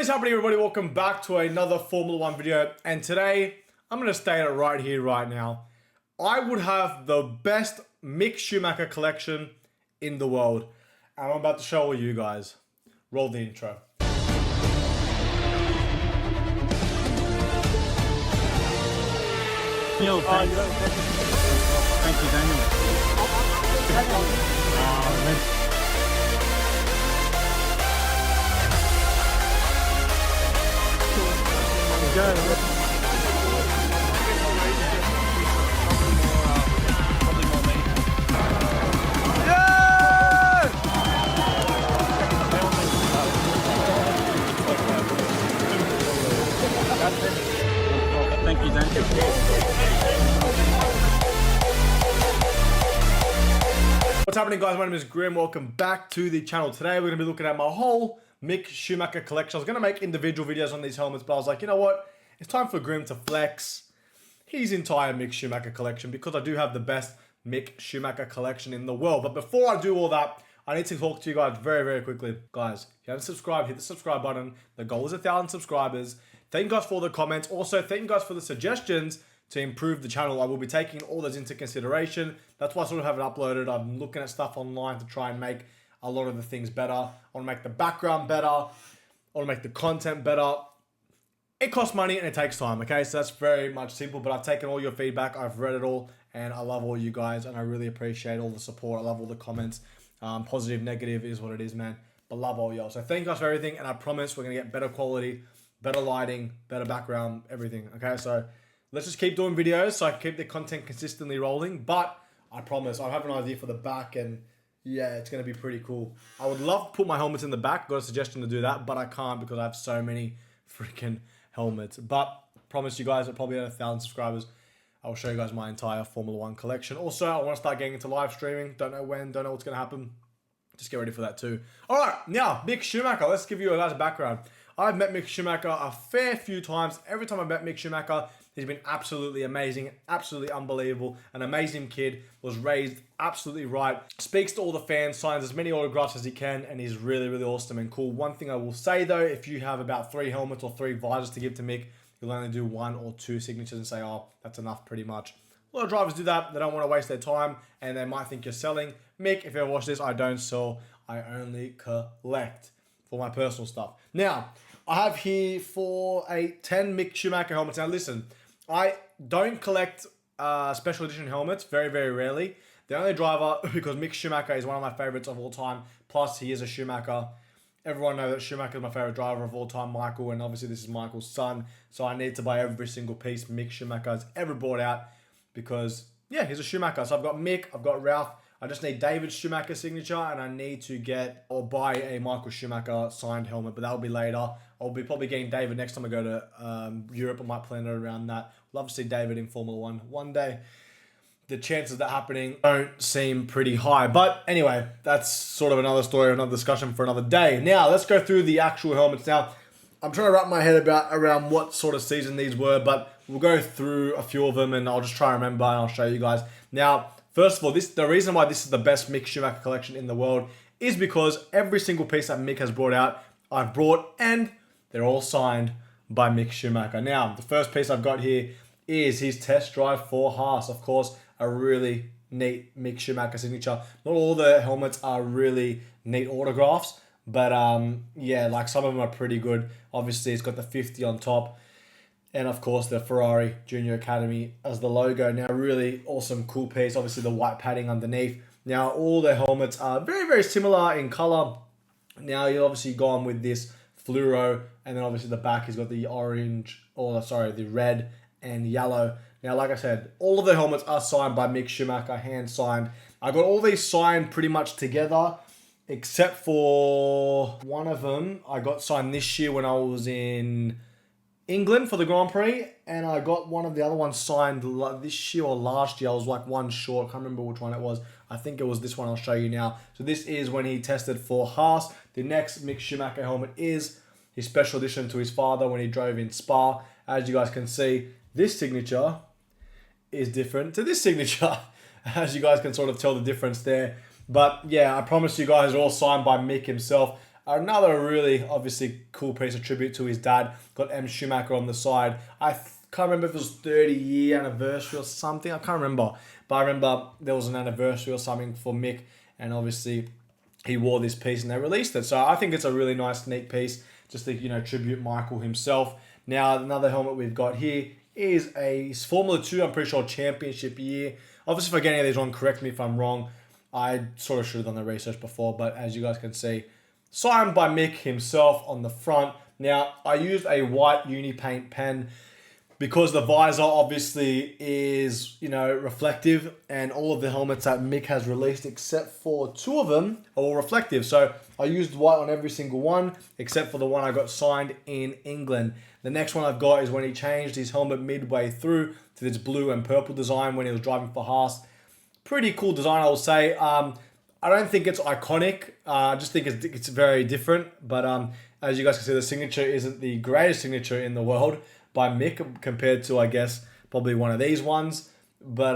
What is happening, everybody? Welcome back to another Formula 1 video. And today, I'm going to state it right here, right now. I would have the best Mick Schumacher collection in the world. And I'm about to show all you guys. Roll the intro. Thank you, Daniel. Thank you, Daniel. What's happening, guys? My name is Grim. Welcome back to the channel. Today we're going to be looking at my whole Mick Schumacher collection. I was going to make individual videos on these helmets, but I was like, you know what? It's time for Grim to flex his entire Mick Schumacher collection because I do have the best Mick Schumacher collection in the world. But before I do all that, I need to talk to you guys very, very quickly. Guys, if you haven't subscribed, hit the subscribe button. The goal is 1,000 subscribers. Thank you guys for all the comments. Also, thank you guys for the suggestions to improve the channel. I will be taking all those into consideration. That's why I sort of haven't uploaded. I'm looking at stuff online to try and make a lot of the things better. I want to make the background better. I want to make the content better. It costs money and it takes time, okay? So that's very much simple, but I've taken all your feedback. I've read it all, and I love all you guys, and I really appreciate all the support. I love all the comments. Positive, negative is what it is, man. But love all y'all. So thank you guys for everything, and I promise we're going to get better quality, better lighting, better background, everything, okay? So let's just keep doing videos so I can keep the content consistently rolling, but I promise I have an idea for the back, and yeah, it's going to be pretty cool. I would love to put my helmets in the back. Got a suggestion to do that, but I can't because I have so many freaking helmets. But promise you guys, at probably at 1,000 subscribers, I will show you guys my entire Formula 1 collection. Also, I want to start getting into live streaming. Don't know when, don't know what's going to happen. Just get ready for that too. All right, now, Mick Schumacher. Let's give you a guys background. I've met Mick Schumacher a fair few times. Every time I've met Mick Schumacher, he's been absolutely amazing, absolutely unbelievable, an amazing kid, was raised absolutely right, speaks to all the fans, signs as many autographs as he can, and he's really, really awesome and cool. One thing I will say though, if you have about 3 helmets or 3 visors to give to Mick, you'll only do 1 or 2 signatures and say, oh, that's enough pretty much. A lot of drivers do that. They don't want to waste their time, and they might think you're selling. Mick, if you ever watch this, I don't sell. I only collect for my personal stuff. Now, I have here for a 10 Mick Schumacher helmets. Now listen, I don't collect special edition helmets, very, very rarely. The only driver, because Mick Schumacher is one of my favorites of all time, plus he is a Schumacher. Everyone knows that Schumacher is my favorite driver of all time, Michael, and obviously this is Michael's son, so I need to buy every single piece Mick Schumacher has ever brought out because, yeah, he's a Schumacher. So I've got Mick, I've got Ralph, I just need David Schumacher's signature, and I need to get or buy a Michael Schumacher signed helmet, but that'll be later. I'll be probably getting David next time I go to Europe. I might plan it around that. Love to see David in Formula 1 one day. The chances of that happening don't seem pretty high. But anyway, that's sort of another story, another discussion for another day. Now, let's go through the actual helmets. Now, I'm trying to wrap my head around what sort of season these were, but we'll go through a few of them, and I'll just try and remember, and I'll show you guys. Now, first of all, the reason why this is the best Mick Schumacher collection in the world is because every single piece that Mick has brought out, I've brought, and they're all signed by Mick Schumacher. Now, the first piece I've got here is his test drive for Haas. Of course, a really neat Mick Schumacher signature. Not all the helmets are really neat autographs, but yeah, like some of them are pretty good. Obviously, it's got the 50 on top, and of course the Ferrari Junior Academy as the logo. Now, really awesome, cool piece. Obviously, the white padding underneath. Now, all the helmets are very, very similar in color. Now, you've obviously gone with this fluoro, and then obviously the back has got the orange, or sorry, the red and yellow. Now, like I said, all of the helmets are signed by Mick Schumacher, hand signed. I got all these signed pretty much together, except for one of them I got signed this year when I was in England for the Grand Prix, and I got one of the other ones signed this year or last year. I was like one short, can't remember which one it was. I think it was this one I'll show you now. So this is when he tested for Haas. The next Mick Schumacher helmet is his special edition to his father when he drove in Spa. As you guys can see, this signature is different to this signature. As you guys can sort of tell the difference there. But yeah, I promise you guys are all signed by Mick himself. Another really, obviously, cool piece of tribute to his dad. Got M. Schumacher on the side. I can't remember if it was 30-year anniversary or something. I can't remember. But I remember there was an anniversary or something for Mick. And obviously, he wore this piece and they released it. So I think it's a really nice, neat piece. Just to, tribute Michael himself. Now, another helmet we've got here is a Formula 2, I'm pretty sure, championship year. Obviously, if I get any of these wrong, correct me if I'm wrong. I sort of should have done the research before, but as you guys can see, signed by Mick himself on the front. Now, I used a white uni paint pen because the visor obviously is, reflective, and all of the helmets that Mick has released, except for 2 of them, are all reflective. So I used white on every single one, except for the one I got signed in England. The next one I've got is when he changed his helmet midway through to this blue and purple design when he was driving for Haas. Pretty cool design, I will say. I don't think it's iconic. I just think it's very different. But as you guys can see, the signature isn't the greatest signature in the world by Mick compared to, I guess, probably one of these ones. But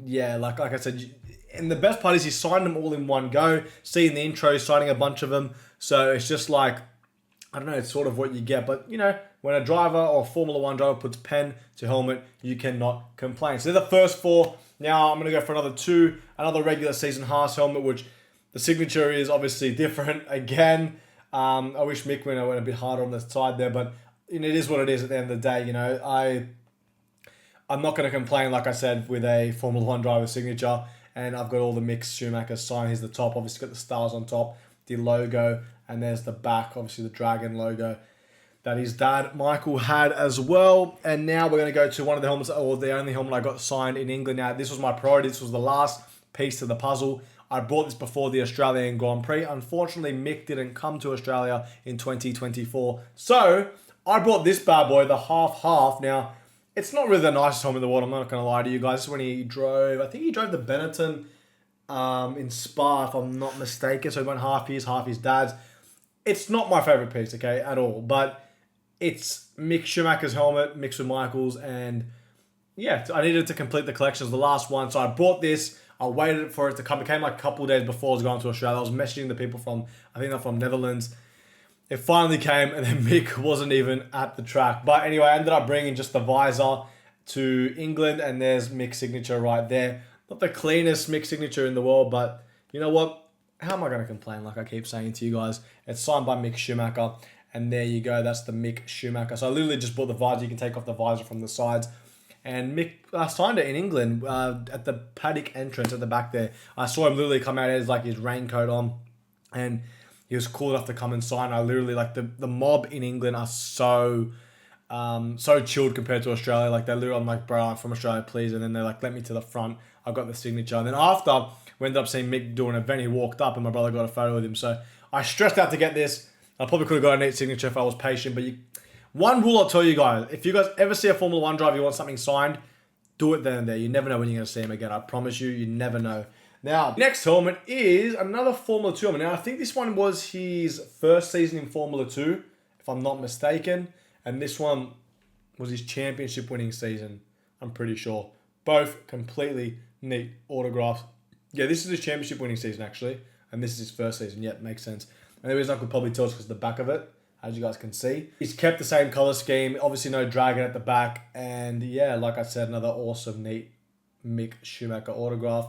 yeah, like I said, and the best part is he signed them all in one go. See in the intro, he's signing a bunch of them. So it's just like, I don't know, it's sort of what you get. But, when a driver or a Formula 1 driver puts pen to helmet, you cannot complain. So they're the first 4. Now I'm going to go for another 2. Another regular season Haas helmet, which the signature is obviously different again. I wish Mick went a bit harder on the side there, but it is what it is at the end of the day. I'm not going to complain, like I said, with a Formula 1 driver signature. And I've got all the Mick Schumacher sign. Here's the top. Obviously got the stars on top, the logo, and there's the back, obviously the dragon logo that his dad, Michael, had as well. And now we're going to go to one of the helmets, or the only helmet I got signed in England. Now, this was my priority. This was the last piece to the puzzle. I bought this before the Australian Grand Prix. Unfortunately, Mick didn't come to Australia in 2024. So, I brought this bad boy, the half-half. Now, it's not really the nicest helmet in the world. I'm not going to lie to you guys. This is when he drove, I think he drove the Benetton in Spa, if I'm not mistaken. So, he went half his dad's. It's not my favorite piece, okay, at all. But it's Mick Schumacher's helmet mixed with Michael's, and yeah, I needed to complete the collection. It was the last one, so I bought this. I waited for it to come. It came like a couple of days before I was going to Australia. I was messaging the people from, I think they're from Netherlands. It finally came, and then Mick wasn't even at the track. But anyway, I ended up bringing just the visor to England, and there's Mick's signature right there. Not the cleanest Mick signature in the world, but you know what? How am I going to complain? Like I keep saying to you guys, it's signed by Mick Schumacher. And there you go, that's the Mick Schumacher. So I literally just bought the visor. You can take off the visor from the sides. And Mick signed it in England at the paddock entrance at the back there. I saw him literally come out as like his raincoat on. And he was cool enough to come and sign. I literally, like the mob in England are so chilled compared to Australia. Like they're literally, I'm like, bro, I'm from Australia, please. And then they're like, let me to the front. I got the signature. And then after, we ended up seeing Mick do an event. He walked up and my brother got a photo with him. So I stressed out to get this. I probably could have got a neat signature if I was patient, but one rule I'll tell you guys, if you guys ever see a Formula 1 driver, you want something signed, do it then and there. You never know when you're going to see him again. I promise you, you never know. Now, next helmet is another Formula 2 helmet. Now, I think this one was his first season in Formula 2, if I'm not mistaken, and this one was his championship winning season, I'm pretty sure. Both completely neat autographs. Yeah, this is his championship winning season, actually, and this is his first season. Yep, makes sense. And the reason I could probably tell is because the back of it, as you guys can see. He's kept the same color scheme. Obviously no dragon at the back. And yeah, like I said, another awesome, neat Mick Schumacher autograph.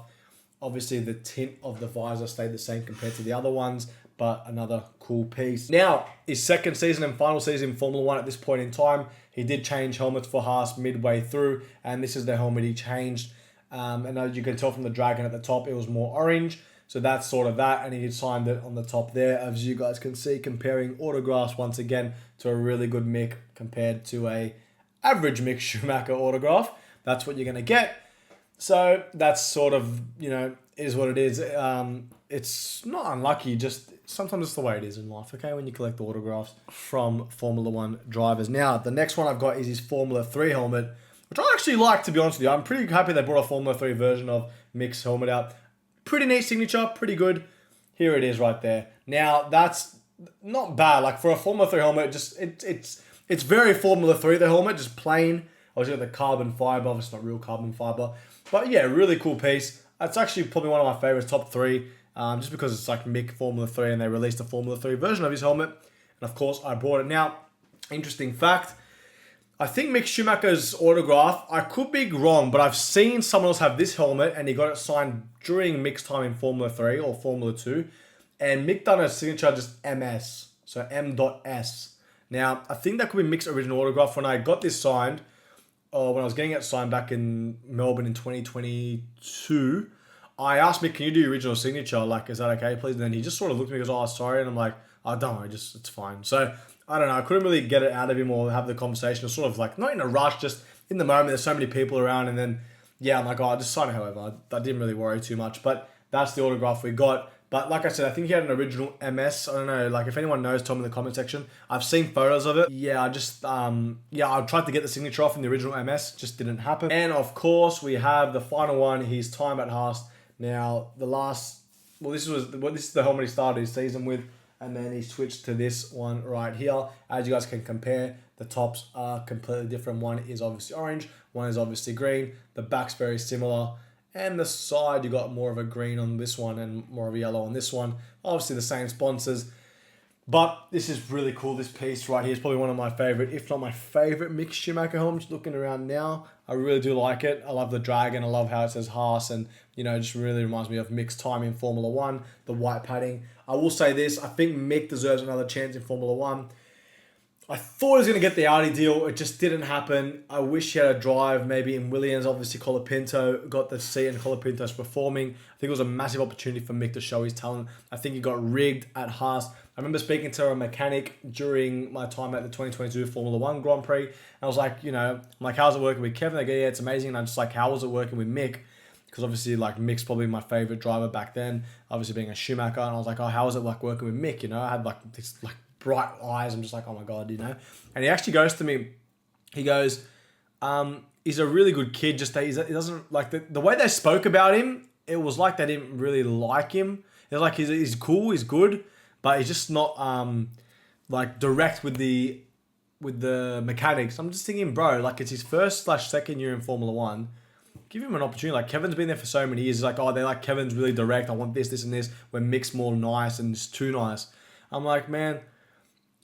Obviously the tint of the visor stayed the same compared to the other ones, but another cool piece. Now, his second season and final season in Formula 1 at this point in time, he did change helmets for Haas midway through. And this is the helmet he changed. And as you can tell from the dragon at the top, it was more orange. So that's sort of that, and he signed it on the top there, as you guys can see, comparing autographs once again to a really good Mick compared to a average Mick Schumacher autograph. That's what you're going to get. So that's sort of, is what it is. It's not unlucky, just sometimes it's the way it is in life, okay, when you collect autographs from Formula 1 drivers. Now, the next one I've got is his Formula 3 helmet, which I actually like, to be honest with you. I'm pretty happy they brought a Formula 3 version of Mick's helmet out. Pretty neat signature, pretty good. Here it is right there. Now, that's not bad. Like, for a Formula 3 helmet, just it's very Formula 3, the helmet, just plain. Obviously, got the carbon fiber. Obviously, not real carbon fiber. But, yeah, really cool piece. It's actually probably one of my favorites, top 3. just because it's like Mick Formula 3 and they released a Formula 3 version of his helmet. And of course, I bought it. Now, interesting fact, I think Mick Schumacher's autograph, I could be wrong, but I've seen someone else have this helmet and he got it signed during Mick's time in Formula 3 or Formula 2. And Mick done a signature just MS, so M.S. Now, I think that could be Mick's original autograph. When I got this signed, or when I was getting it signed back in Melbourne in 2022, I asked Mick, can you do your original signature? Like, is that okay, please? And then he just sort of looked at me and goes, oh, sorry. And I'm like, oh, don't worry, it's fine. So, I don't know, I couldn't really get it out of him or have the conversation. It was sort of like, not in a rush, just in the moment, there's so many people around. And then, yeah, I'm like, oh, I'll just sign it however. I didn't really worry too much. But that's the autograph we got. But like I said, I think he had an original MS. I don't know, like if anyone knows, tell me in the comment section. I've seen photos of it. Yeah, I tried to get the signature off in the original MS. Just didn't happen. And of course, we have the final one, his time at Haas. Now, this is the helmet he started his season with. And then he switched to this one right here. As you guys can compare, the tops are completely different. One is obviously orange, one is obviously green. The back's very similar. And the side, you got more of a green on this one and more of a yellow on this one. Obviously the same sponsors. But this is really cool. This piece right here is probably one of my favorite, if not my favorite Mick Schumacher helmets. Looking around now, I really do like it. I love the dragon. I love how it says Haas. And, you know, it just really reminds me of Mick's time in Formula 1. The white padding. I will say this. I think Mick deserves another chance in Formula 1. I thought he was going to get the Audi deal. It just didn't happen. I wish he had a drive maybe in Williams. Obviously, Colapinto got the seat and Colapinto's performing. I think it was a massive opportunity for Mick to show his talent. I think he got rigged at Haas. I remember speaking to a mechanic during my time at the 2022 Formula 1 Grand Prix. I was like, how's it working with Kevin? They go, yeah, it's amazing. And I'm just like, how was it working with Mick? Because obviously, like, Mick's probably my favorite driver back then. Obviously, being a Schumacher. And I was like, oh, how was it like working with Mick? I had like this like bright eyes. I'm just like, oh my God, And he actually goes to me, he goes, he's a really good kid. Just that he doesn't like the way they spoke about him. It was like they didn't really like him. It was like he's cool, he's good, but he's just not like direct with the mechanics. I'm just thinking, bro, like it's his first/second year in Formula 1. Give him an opportunity. Like Kevin's been there for so many years. It's like, oh, they like Kevin's really direct. I want this, this, and this. When Mick's more nice and just too nice. I'm like, man,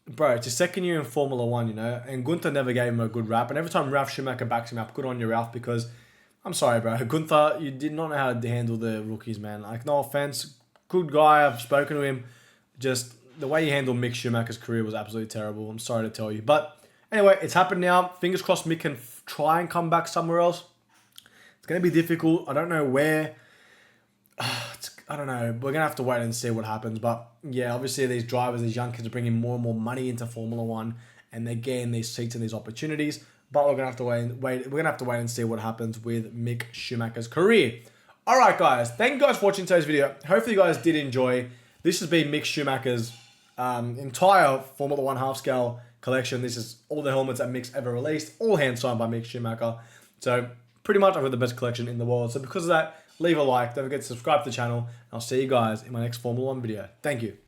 bro, it's his second year in Formula 1, and Gunther never gave him a good rap. And every time Ralf Schumacher backs him up, good on you, Ralf, because I'm sorry, bro. Gunther, you did not know how to handle the rookies, man. Like, no offense. Good guy. I've spoken to him. Just the way he handled Mick Schumacher's career was absolutely terrible. I'm sorry to tell you. But anyway, it's happened now. Fingers crossed Mick can try and come back somewhere else. It's going to be difficult. I don't know where. I don't know. We're going to have to wait and see what happens. But yeah, obviously these drivers, these young kids are bringing more and more money into Formula 1. And they're getting these seats and these opportunities. But we're going to have to wait. We're going to have to wait and see what happens with Mick Schumacher's career. All right, guys. Thank you guys for watching today's video. Hopefully you guys did enjoy. This has been Mick Schumacher's entire Formula 1 half-scale collection. This is all the helmets that Mick's ever released. All hand-signed by Mick Schumacher. So pretty much I've got the best collection in the world. So because of that, leave a like. Don't forget to subscribe to the channel. And I'll see you guys in my next Formula 1 video. Thank you.